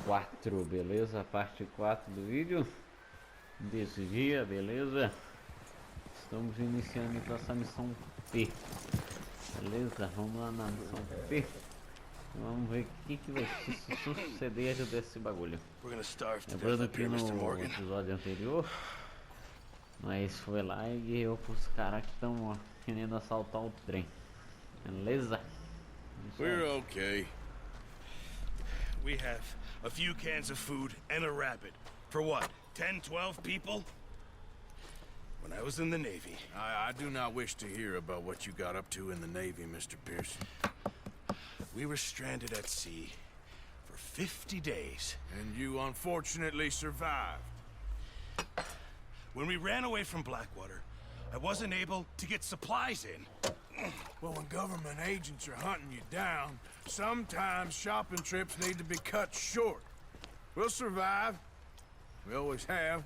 4, beleza? Parte 4 do vídeo desse dia, beleza? Estamos iniciando então essa missão P, beleza? Vamos lá na missão P. Vamos ver o que vai suceder desse bagulho. Lembrando que no episódio anterior nós foi lá e guiou pros caras que estão querendo assaltar o trem, beleza? We're okay. We have a few cans of food and a rabbit. For what, 10, 12 people? When I was in the Navy... I do not wish to hear about what you got up to in the Navy, Mr. Pearson. We were stranded at sea for 50 days. And you unfortunately survived. When we ran away from Blackwater, I wasn't able to get supplies in. Well, when government agents are hunting you down, sometimes shopping trips need to be cut short. We'll survive. We always have.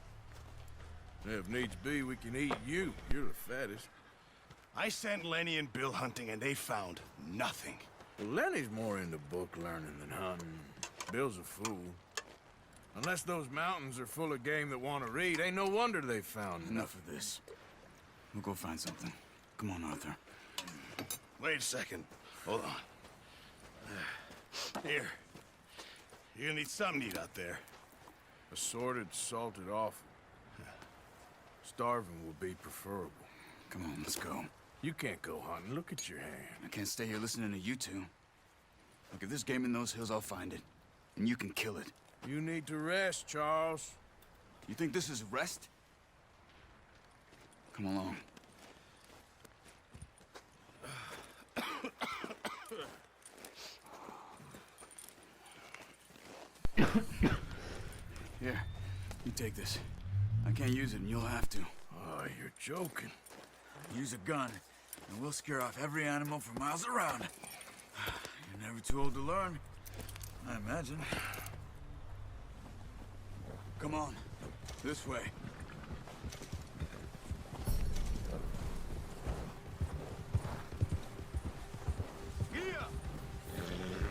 And if needs be, we can eat you. You're the fattest. I sent Lenny and Bill hunting, and they found nothing. Well, Lenny's more into book learning than hunting. Bill's a fool. Unless those mountains are full of game that want to read, ain't no wonder they found Enough of this. We'll go find something. Come on, Arthur. Wait a second. Hold on. Here. You're gonna need something to eat out there. Assorted, salted offal. Starving will be preferable. Come on, let's go. You can't go hunting. Look at your hand. I can't stay here listening to you two. Look, if there's game in those hills, I'll find it. And you can kill it. You need to rest, Charles. You think this is rest? Come along. Here, you take this. I can't use it, and you'll have to. Oh, you're joking. Use a gun, and we'll scare off every animal for miles around. You're never too old to learn, I imagine. Come on, this way.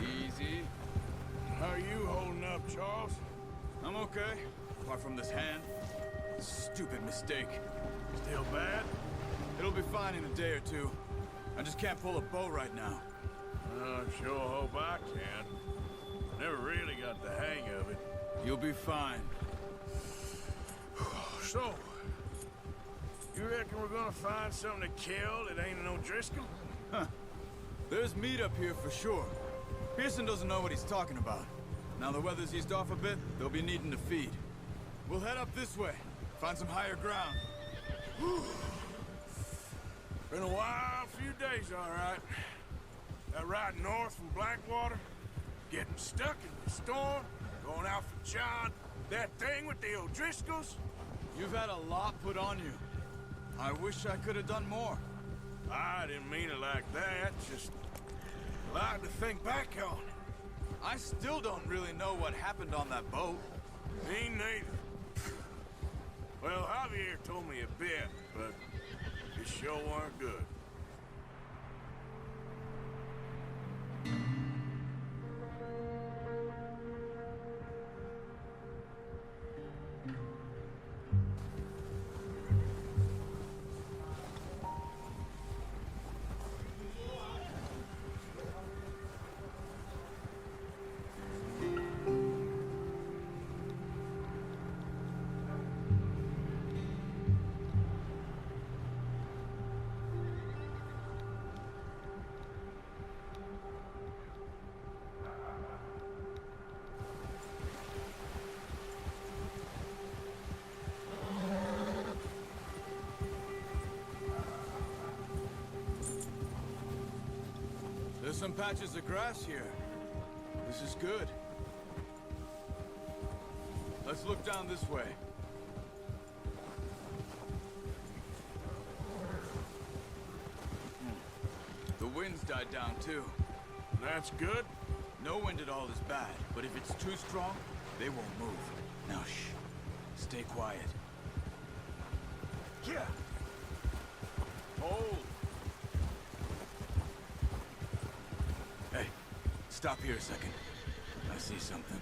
Easy. How are you holding up, Charles? I'm okay, apart from this hand. Stupid mistake. Still bad? It'll be fine in a day or two. I just can't pull a bow right now. I sure hope I can. Never really got the hang of it. You'll be fine. So, you reckon we're gonna find something to kill that ain't no Driscoll? Huh. There's meat up here for sure. Pearson doesn't know what he's talking about. Now the weather's eased off a bit, they'll be needing to feed. We'll head up this way, find some higher ground. Been a wild few days, all right. That ride north from Blackwater, getting stuck in the storm, going out for John, that thing with the O'Driscolls. You've had a lot put on you. I wish I could have done more. I didn't mean it like that, just a lot to think back on. I still don't really know what happened on that boat. Me neither. Well, Javier told me a bit, but it sure weren't good. There's some patches of grass here. This is good. Let's look down this way. The wind's died down too. That's good. No wind at all is bad, but if it's too strong, they won't move. Now shh. Stay quiet. Yeah. Hold. Hey, stop here a second. I see something.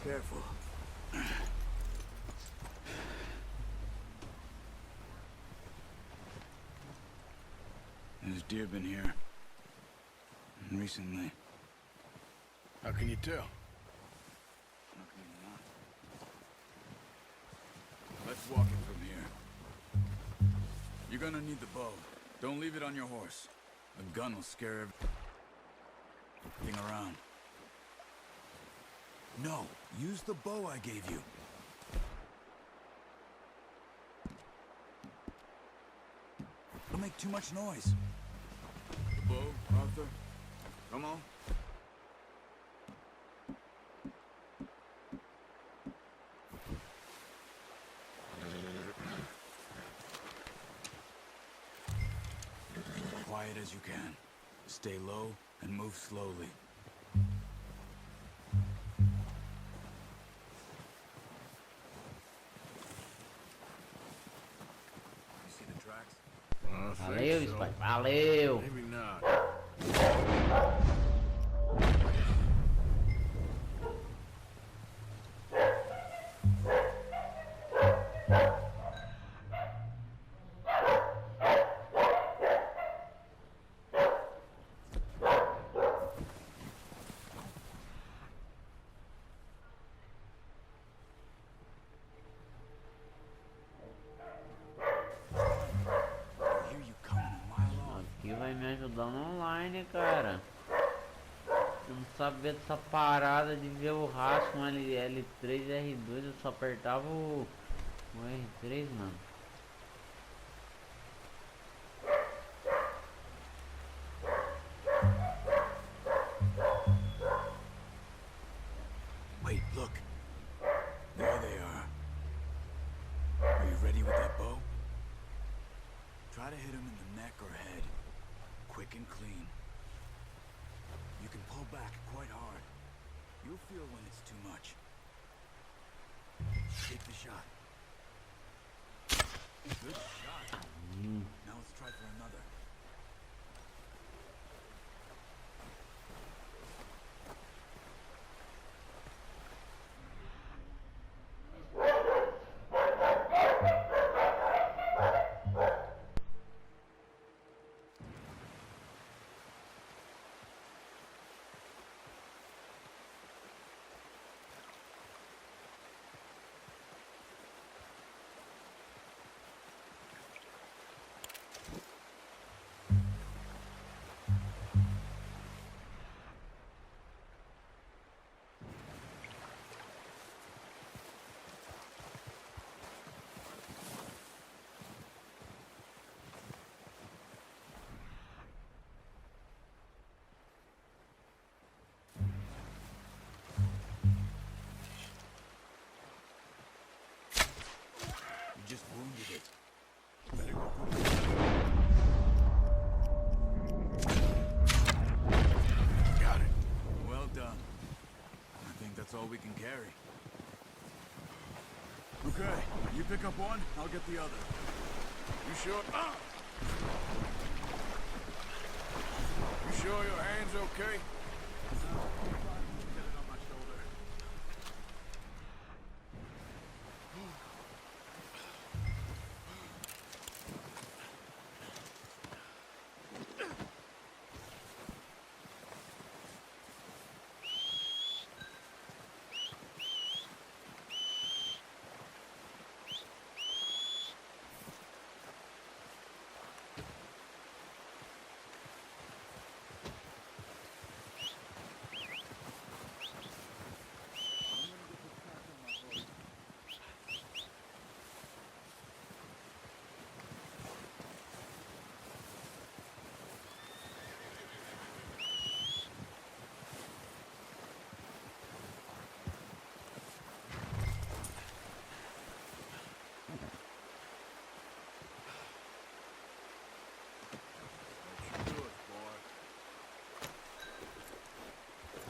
Careful. There's deer been here. Recently. How can you tell? How can you not? Let's walk it from here. You're gonna need the bow. Don't leave it on your horse. A gun will scare everything around. No, use the bow I gave you. It'll make too much noise. The bow, Arthur. Come on. Quiet as you can. Stay low and move slowly. You see the tracks? I Valeu, think so. Spike. Valeu. Maybe not. I hear you coming a mile off. Aqui vai me ajudando online, cara. Eu não sabia dessa parada de ver o rastro com L3 e R2, eu só apertava o R3, mano. Wait, look. There they are. Are you ready with that bow? Try to hit him in the neck or head. Quick and clean. You can pull back quite hard. You'll feel when it's too much. Take the shot. Good shot. Now let's try for another. You just wounded it. Better go put it down. Got it. Well done. I think that's all we can carry. Okay, you pick up one, I'll get the other. You sure? You sure your hand's okay? Get it on my shoulder.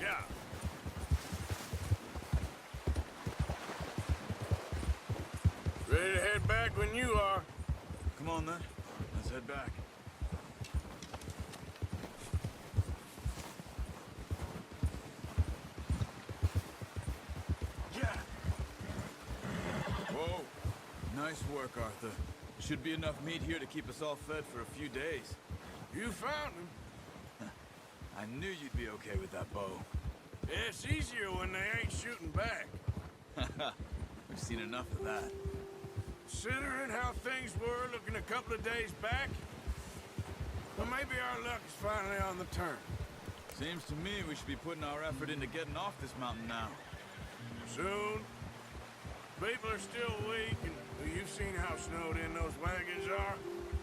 Yeah. Ready to head back when you are. Come on then, let's head back. Nice work, Arthur. Should be enough meat here to keep us all fed for a few days. You found him. I knew you'd be okay with that bow. Yeah, it's easier when they ain't shooting back. We've seen enough of that. Considering how things were looking a couple of days back, well, maybe our luck is finally on the turn. Seems to me we should be putting our effort into getting off this mountain now. Soon. People are still weak, and well, you've seen how snowed in those wagons are.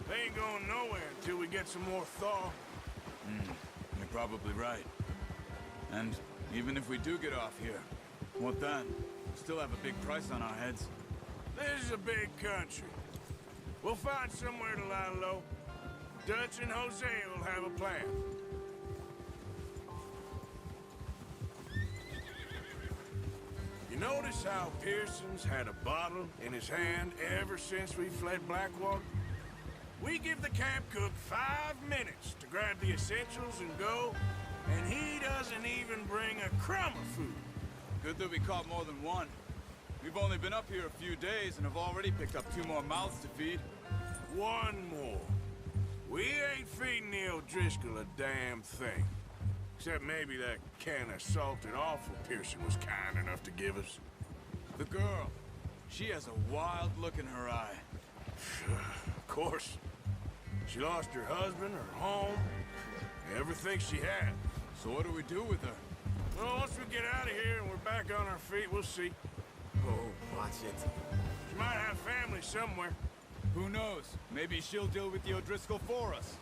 They ain't going nowhere until we get some more thaw. You're probably right. And even if we do get off here, what then? Still have a big price on our heads. This is a big country. We'll find somewhere to lie low. Dutch and Hosea will have a plan. You notice how Pearson's had a bottle in his hand ever since we fled Blackwater? We give the camp cook 5 minutes to grab the essentials and go, and he doesn't even bring a crumb of food. Good that we caught more than one. We've only been up here a few days and have already picked up 2 more mouths to feed. 1 more. We ain't feeding the O'Driscoll a damn thing. Except maybe that can of salted offal Pearson was kind enough to give us. The girl. She has a wild look in her eye. Of course. She lost her husband, her home, everything she had. So what do we do with her? Well, once we get out of here and we're back on our feet, we'll see. Oh, watch it. She might have family somewhere. Who knows? Maybe she'll deal with the O'Driscoll for us.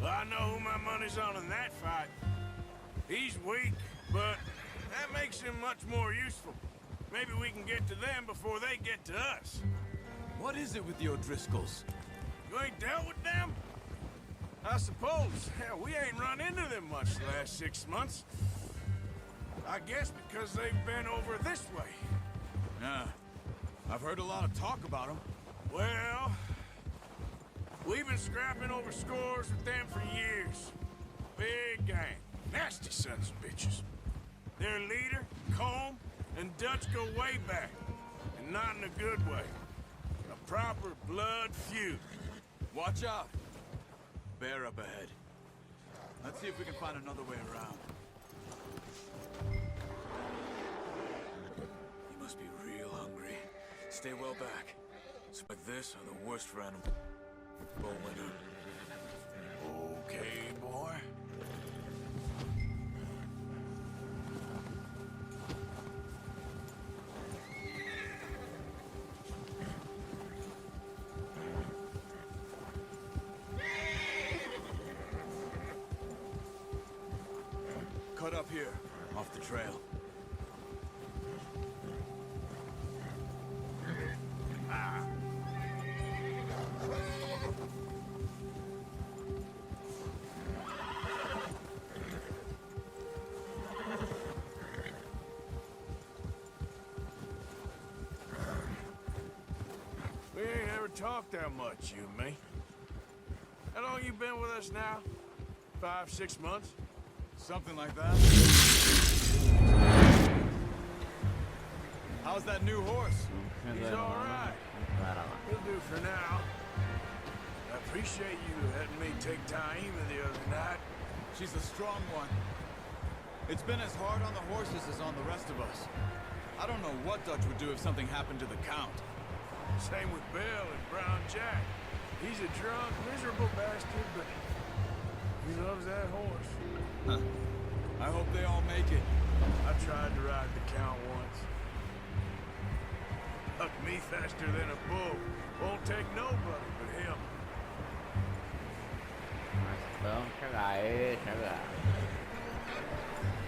Well, I know who my money's on in that fight. He's weak, but that makes him much more useful. Maybe we can get to them before they get to us. What is it with the O'Driscolls? You ain't dealt with them? I suppose. Hell, we ain't run into them much the last 6 months. I guess because they've been over this way. Yeah. I've heard a lot of talk about them. Well, we've been scrapping over scores with them for years. Big gang. Nasty sons of bitches. Their leader, Combe, and Dutch go way back. And not in a good way. A proper blood feud. Watch out. Bear up ahead. Let's see if we can find another way around. You must be real hungry. Stay well back. So like this are the worst for animals. Bull winter. Okay, boy. Cut up here, off the trail. We ain't ever talked that much, you and me. How long you been with us now? 5, 6 months? Something like that. How's that new horse? He's all right. He'll do for now. I appreciate you letting me take Taima the other night. She's a strong one. It's been as hard on the horses as on the rest of us. I don't know what Dutch would do if something happened to the Count. Same with Bill and Brown Jack. He's a drunk, miserable bastard, but he loves that horse. Huh. I hope they all make it. I tried to ride the Count once. Hucked me faster than a bull. Won't take nobody but him. Vamos chegar aí, chegar.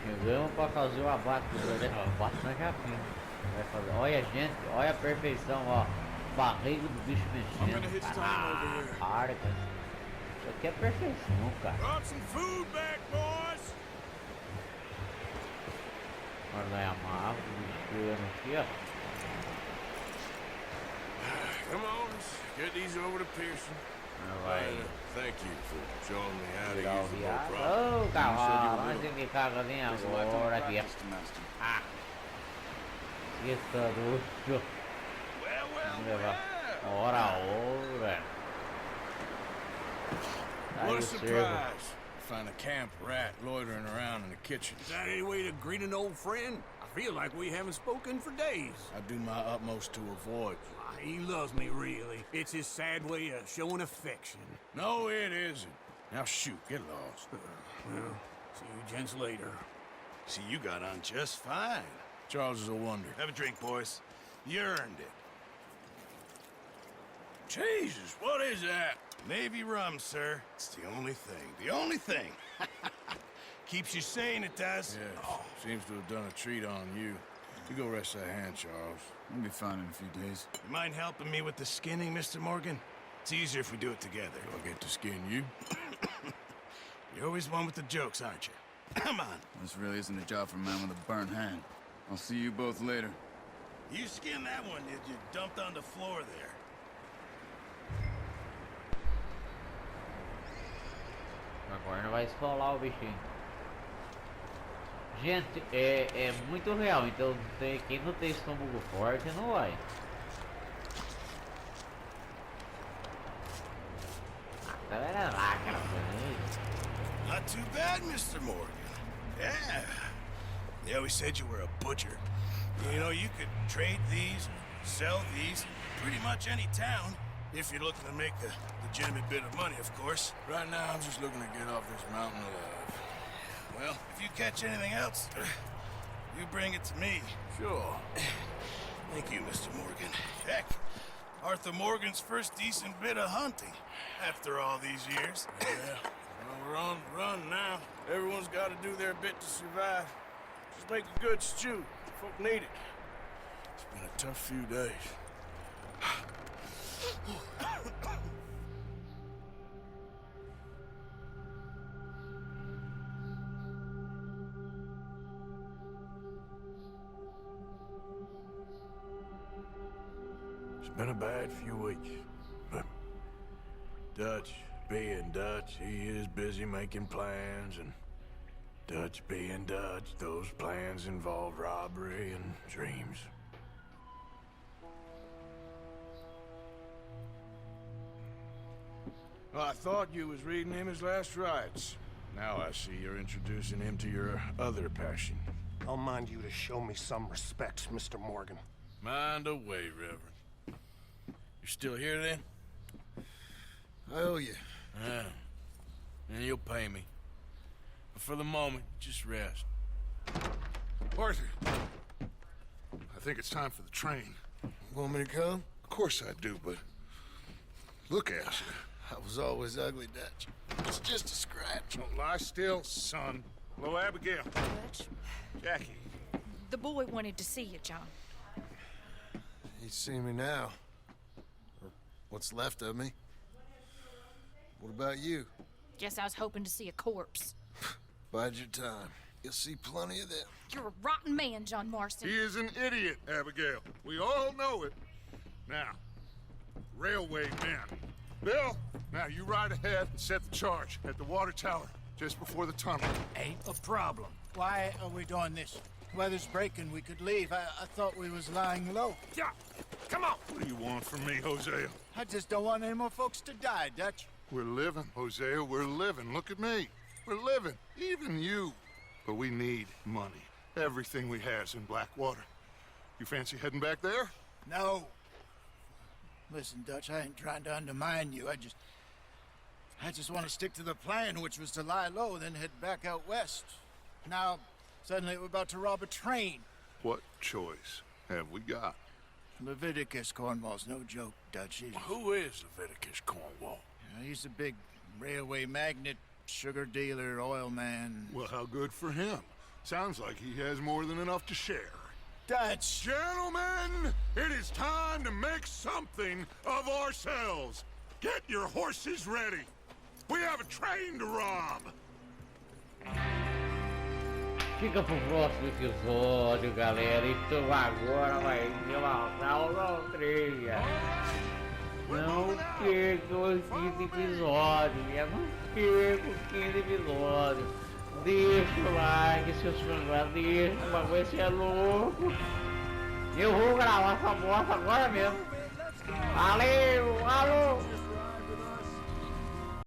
Chegamos pra fazer o abate do Zé. O abate nós já vimos. Vai fazer. Olha, gente, olha a perfeição, ó. Barriga do bicho mexendo. Para, cara. Isso aqui é perfeição, cara. Brought some food back, boys. Olha lá a árvore destruindo aqui, ó. Come on, let's get these over to Pearson. Vai. Thank you for showing me how to Tirar o use the bow viado. properly. Ô, cavalo, onde você me caga nem agora aqui. Ah. Isso, Vamos levar. Ora. Aí What a o cervo. surprise. Find a camp rat loitering around in the kitchen. Is that any way to greet an old friend? I feel like we haven't spoken for days. I do my utmost to avoid you. He loves me, really. It's his sad way of showing affection. No, it isn't. Now shoot, get lost. Well, see you gents later. See, you got on just fine. Charles is a wonder. Have a drink, boys. You earned it. Jesus, what is that? Navy rum, sir. It's the only thing. The only thing. Keeps you sane, it does. Yes, seems to have done a treat on you. You go rest that hand, Charles. We'll be fine in a few days. You mind helping me with the skinning, Mr. Morgan? It's easier if we do it together. Do I get to skin you? You're always one with the jokes, aren't you? Come on. This really isn't a job for a man with a burnt hand. I'll see you both later. You skinned that one, did you? Dumped on the floor there. Agora não vai esfolar o bichinho. Gente, é muito real, então quem não tem estômago forte não vai. Tá vendo lá, cara? Not too bad, Mr. Morgan. Yeah. They always said you were a butcher. You know, you could trade these, sell these, pretty much any town, if you're looking to make a legitimate bit of money, of course. Right now, I'm just looking to get off this mountain alive. Well, if you catch anything else, you bring it to me. Sure. Thank you, Mr. Morgan. Heck, Arthur Morgan's first decent bit of hunting, after all these years. Yeah. Well, we're on the run now. Everyone's got to do their bit to survive. Just make a good stew. Folk need it. It's been a tough few days. It's been a bad few weeks, but Dutch being Dutch, he is busy making plans, and Dutch being Dutch, those plans involve robbery and dreams. Well, I thought you was reading him his last rites. Now I see you're introducing him to your other passion. I'll mind you to show me some respect, Mr. Morgan. Mind away, Reverend. You're still here, then? I owe you. Yeah. And you'll pay me. But for the moment, just rest. Arthur, I think it's time for the train. Want me to come? Of course I do, but look at you. I was always ugly, Dutch. It's just a scratch. Don't lie still, son. Hello, Abigail. Dutch, Jackie. the boy wanted to see you, John. He's seen me now. Or what's left of me. What about you? Guess I was hoping to see a corpse. Bide your time. You'll see plenty of them. You're a rotten man, John Marston. He is an idiot, Abigail. We all know it. Now, railway men. Bill, now you ride ahead and set the charge at the water tower just before the tunnel. Ain't a problem. Why are we doing this? Weather's breaking, we could leave. I thought we was lying low. Yeah, come on. What do you want from me, Hosea? I just don't want any more folks to die, Dutch. We're living, Hosea, we're living. Look at me. We're living, even you. But we need money. Everything we has in Blackwater. You fancy heading back there? No. Listen, Dutch, I ain't trying to undermine you. I just want to stick to the plan, which was to lie low, then head back out west. Now, suddenly we're about to rob a train. What choice have we got? Leviticus Cornwall's no joke, Dutch. Who is Leviticus Cornwall? He's a big railway magnate, sugar dealer, oil man. Well, how good for him. Sounds like he has more than enough to share. Dutch! Gentlemen, it is time to make something of ourselves. Get your horses ready. We have a train to rob. Fica pro próximo episódio, galera. Então agora vai levantar o trilha. Não percam o quinto episódio, não percam o quinto episódio. Deixa o like, seus fãs, deixa, o bagulho é louco. Eu vou gravar essa bosta agora mesmo. Valeu, alô!